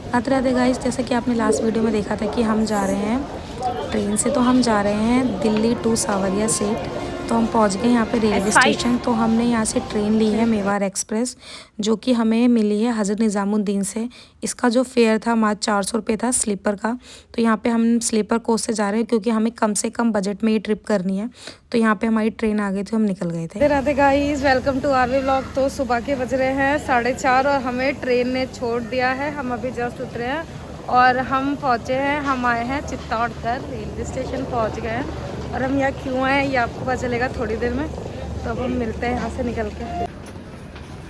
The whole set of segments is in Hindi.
राधे राधे गाइस, जैसे कि आपने लास्ट वीडियो में देखा था कि हम जा रहे हैं ट्रेन से। तो हम जा रहे हैं दिल्ली टू सावरिया सेट। तो हम पहुंच गए यहाँ पे रेलवे स्टेशन। तो हमने यहाँ से ट्रेन ली है मेवाड़ एक्सप्रेस, जो कि हमें मिली है हज़रत निज़ामुद्दीन से। इसका जो फेयर था मात्र 400 रुपये था स्लीपर का। तो यहाँ पे हम स्लीपर कोच से जा रहे हैं क्योंकि हमें कम से कम बजट में ये ट्रिप करनी है। तो यहाँ पे हमारी ट्रेन आ गई थी, हम निकल गए थे। Radhe guys, welcome to RV vlog. तो सुबह के बज रहे हैं 4:30 और हमें ट्रेन ने छोड़ दिया है। हम अभी जस्ट उतरे हैं और हम पहुँचे हैं, हम आए हैं चित्तौड़गढ़ रेलवे स्टेशन पहुँच गए हैं। और हम यहाँ क्यों आए ये आपको पता चलेगा थोड़ी देर में। तो अब हम मिलते हैं यहाँ से निकल के।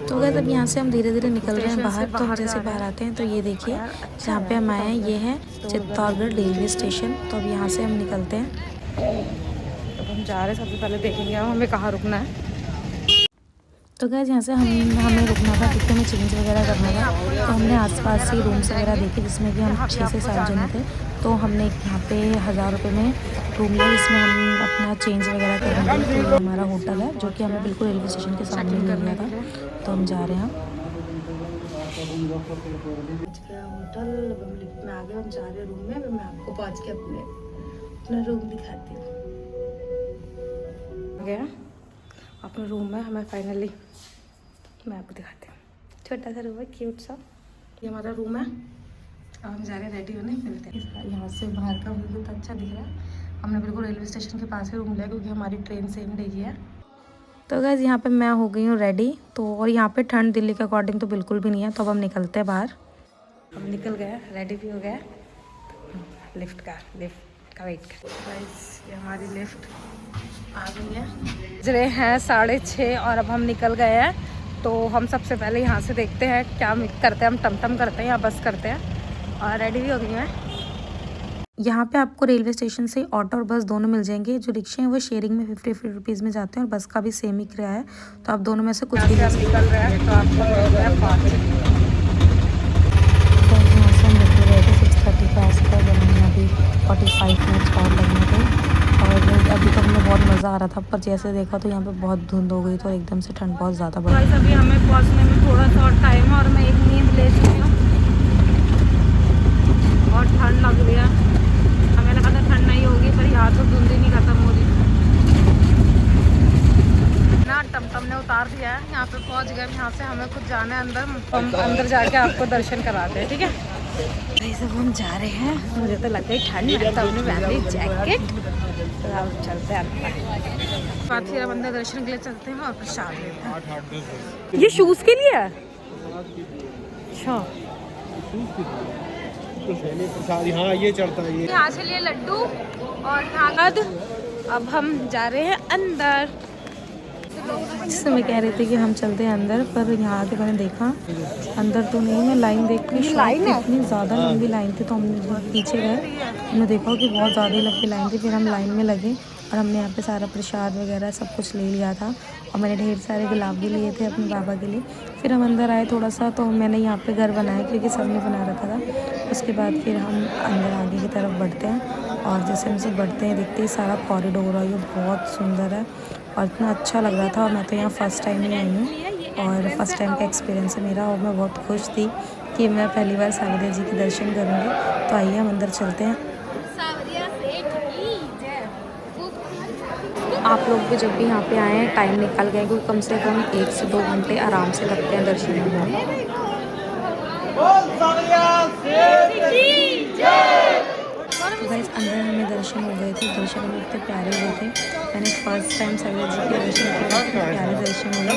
तो गैस अब यहाँ से हम धीरे धीरे निकल रहे हैं बाहर। तो हम जैसे बाहर आते हैं तो ये देखिए जहाँ पे हम आए हैं ये है चित्तौड़गढ़ रेलवे स्टेशन। तो अब यहाँ से हम निकलते हैं। अब हम जा रहे हैं, सबसे पहले देखेंगे हमें कहाँ रुकना है। तो गैस यहाँ से हमें रुकना था क्योंकि हमें चेंज वगैरह करना था। तो हमने आसपास ही रूम्स वगैरह देखे जिसमें कि हम 6 से 7 जने थे। तो हमने यहाँ पे 1000 रुपये में रूम लिया जिसमें हम अपना चेंज वगैरह करेंगे। तो ये हमारा होटल है जो कि हमें बिल्कुल रेलवे स्टेशन के सामने मिल गया था। तो हम जा रहे हैं होटल। अब हम लिफ्ट में आ गए, हम जा रहे हैं रूम में। मैं आपको पहुँच के अपना रूम दिखाती हूँ। गया अपने रूम में, हमें फाइनली मैं आपको दिखाती हूँ। छोटा सा रूम है, क्यूट सा। ये हमारा रूम है। अब हम जा रहे हैं रेडी होने, मिलते हैं। यहाँ से बाहर का व्यू बहुत अच्छा दिख रहा है। हमने बिल्कुल रेलवे स्टेशन के पास ही रूम लिया क्योंकि हमारी ट्रेन सेम रही है। तो गैस यहाँ पे मैं हो गई हूँ रेडी। तो और यहाँ पे ठंड दिल्ली के अकॉर्डिंग तो बिल्कुल भी नहीं है। तो अब हम निकलते हैं बाहर। हम निकल गए, रेडी भी हो गया। लिफ्ट का वेट कर। ये हमारी लिफ्ट आ गई है। बज रहे हैं 6:30 और अब हम निकल गए हैं। तो हम सबसे पहले यहाँ से देखते हैं क्या करते हैं। हम टमटम करते हैं या बस करते हैं। और रेडी भी हो गई हैं। यहाँ पे आपको रेलवे स्टेशन से ऑटो और बस दोनों मिल जाएंगे। जो रिक्शे हैं वो शेयरिंग में 50 रुपीज़ में जाते हैं और बस का भी सेम ही किराया है। तो आप दोनों में से कुछ भी ले सकते हैं। निकल रहे हैं तो आपको यहाँ से हम निकल रहे थे 6:30 के आसपास। और हमें अभी 45 मिनट्स और लगने थे। और अभी तक हमें बहुत मज़ा आ रहा था, पर जैसे देखा तो यहाँ पे बहुत धुंध हो गई तो एकदम से ठंड बहुत ज़्यादा बढ़ गई। अभी हमें पहुँचने में थोड़ा सा और टाइम है और मैं एक नींद ले चुकी हूँ। बहुत ठंड लग रही है। हमें लगा था ठंड नहीं होगी, पर यहाँ तो धुंध ही नहीं खत्म हो रही ना। टमटम ने उतार दिया है, यहाँ पे पहुँच गए। यहाँ से हमें खुद जाना है अंदर। हम अंदर जाके आपको दर्शन कराते हैं, ठीक है। भाई सब हम जा रहे हैं। मुझे तो लग गई ठंड, तो हमने पहनी जैकेट। तो अब चलते हैं अंदर। बाद फिर हम अंदर दर्शन के लिए चलते हैं और प्रसाद लेते हैं। ये शूज़ के लिए है। अच्छा, हाँ ये चलता है। यहाँ से लिए लड्डू और यहाँ अब हम जा रहे हैं अंदर। जिससे मैं कह रही थी कि हम चलते हैं अंदर, पर यहाँ आके मैंने देखा अंदर तो नहीं। मैं लाइन देख रही, इतनी ज़्यादा लंबी लाइन थी। तो हम पीछे गए, हमने देखा कि बहुत ज़्यादा ही लंबी लाइन थी। फिर हम लाइन में लगे और हमने यहाँ पे सारा प्रसाद वगैरह सब कुछ ले लिया था। और मैंने ढेर सारे गुलाब भी लिए थे अपने बाबा के लिए। फिर हम अंदर आए थोड़ा सा, तो मैंने यहाँ पे घर बनाया क्योंकि सबने बना रखा था। उसके बाद फिर हम अंदर आगे की तरफ बढ़ते हैं। और जैसे हम सब बढ़ते हैं दिखते ही सारा कॉरिडोर है, ये बहुत सुंदर है और इतना अच्छा लग रहा था। और मैं तो यहाँ फ़र्स्ट टाइम ही आई हूँ और फर्स्ट टाइम का एक्सपीरियंस है मेरा। और मैं बहुत खुश थी कि मैं पहली बार सावरिया जी के दर्शन करूँगी। तो आइए हम अंदर चलते हैं। आप लोग भी जब भी यहाँ पे आए हैं टाइम निकल गए, क्योंकि कम से कम 1 से 2 घंटे आराम से लगते हैं दर्शन में। तो गाइस अंदर हमें दर्शन हो गए थे। दर्शन में इतने प्यारे हुए थे। मैंने फर्स्ट टाइम सावरिया जी के दर्शन किया, इतने प्यारे दर्शन हुए।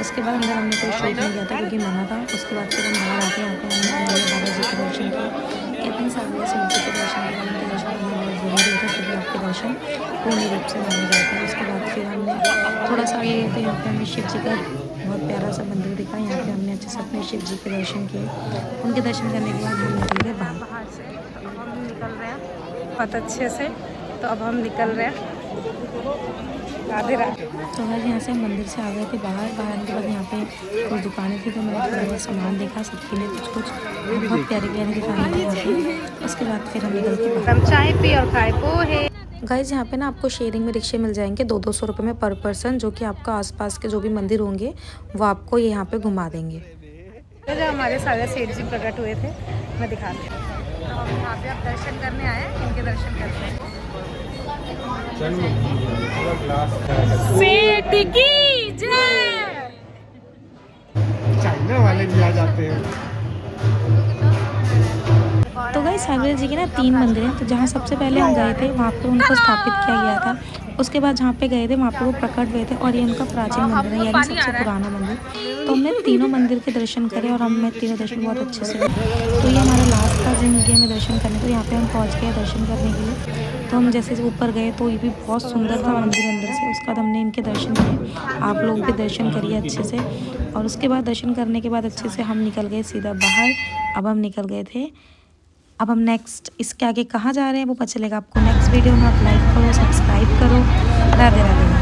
उसके बाद अंदर हमने कोई शूट नहीं किया था क्योंकि मना था। उसके बाद फिर हम बाहर आके यहाँ पे हमने बाबा जी के दर्शन किए। कहते हैं सावरिया शिव जी के दर्शन के बाद दर्शन करना बहुत ज़रूरी होता है क्योंकि आपके दर्शन पूर्ण रूप से माने जाते हैं। उसके बाद फिर हमने थोड़ा सा आगे गए तो यहाँ पे हमें शिव जी का बहुत प्यारा सा मंदिर दिखा। यहाँ पे हमने अच्छे से अपने शिव जी के दर्शन किए। उनके दर्शन करने के बाद हम निकल गए बाहर से। तो अब हम निकल रहे हैं बहुत अच्छे से। तो अब हम निकल रहे हैं राधे राधे। तो मैं यहाँ से मंदिर से आ गए थे बाहर आने के बाद यहाँ पे कुछ दुकानें थी। तो मैंने थोड़ा बहुत सामान देखा सबके लिए कुछ बहुत प्यारी प्यारी दुकानें थी यहाँ पे। उसके बाद फिर हम निकल के हम चाय पी और खाए पोहे। गाइस यहाँ पे ना आपको शेयरिंग में रिक्शे मिल जाएंगे 200-200 रुपये में पर पर्सन, जो कि आपका आसपास के जो भी मंदिर होंगे वो आपको यहाँ पे घुमा देंगे। जब हमारे सारे सेठ जी प्रकट हुए थे मैं दिखाती हूँ। तो हम यहाँ पे अब दर्शन करने आए हैं, इनके दर्शन करते हैं। सेठ की जय। चाइना वाले भी आ जाते हैं। तो गाइस साईबाबा जी के ना 3 मंदिर हैं। तो जहाँ सबसे पहले हम गए थे वहाँ पे उनको स्थापित किया गया था। उसके बाद जहाँ पे गए थे वहाँ पे वो प्रकट हुए थे और ये उनका प्राचीन मंदिर है, यानी सबसे पुराना मंदिर। तो हमने तीनों मंदिर के दर्शन करे और हमें तीनों दर्शन बहुत अच्छे से हुए। तो ये हमारा लास्ट था जिंदगी में दर्शन करने। तो यहाँ पे हम पहुँच गए दर्शन करने के लिए। तो हम जैसे ऊपर गए तो ये भी बहुत सुंदर था मंदिर अंदर से। उसके बाद हमने इनके दर्शन किए। आप लोग भी दर्शन करिए अच्छे से। और उसके बाद दर्शन करने के बाद अच्छे से हम निकल गए सीधा बाहर। अब हम निकल गए थे। अब हम नेक्स्ट इसके आगे कहाँ जा रहे हैं वो पता चलेगा आपको नेक्स्ट वीडियो में। आप लाइक करो, सब्सक्राइब करो। राधे राधे।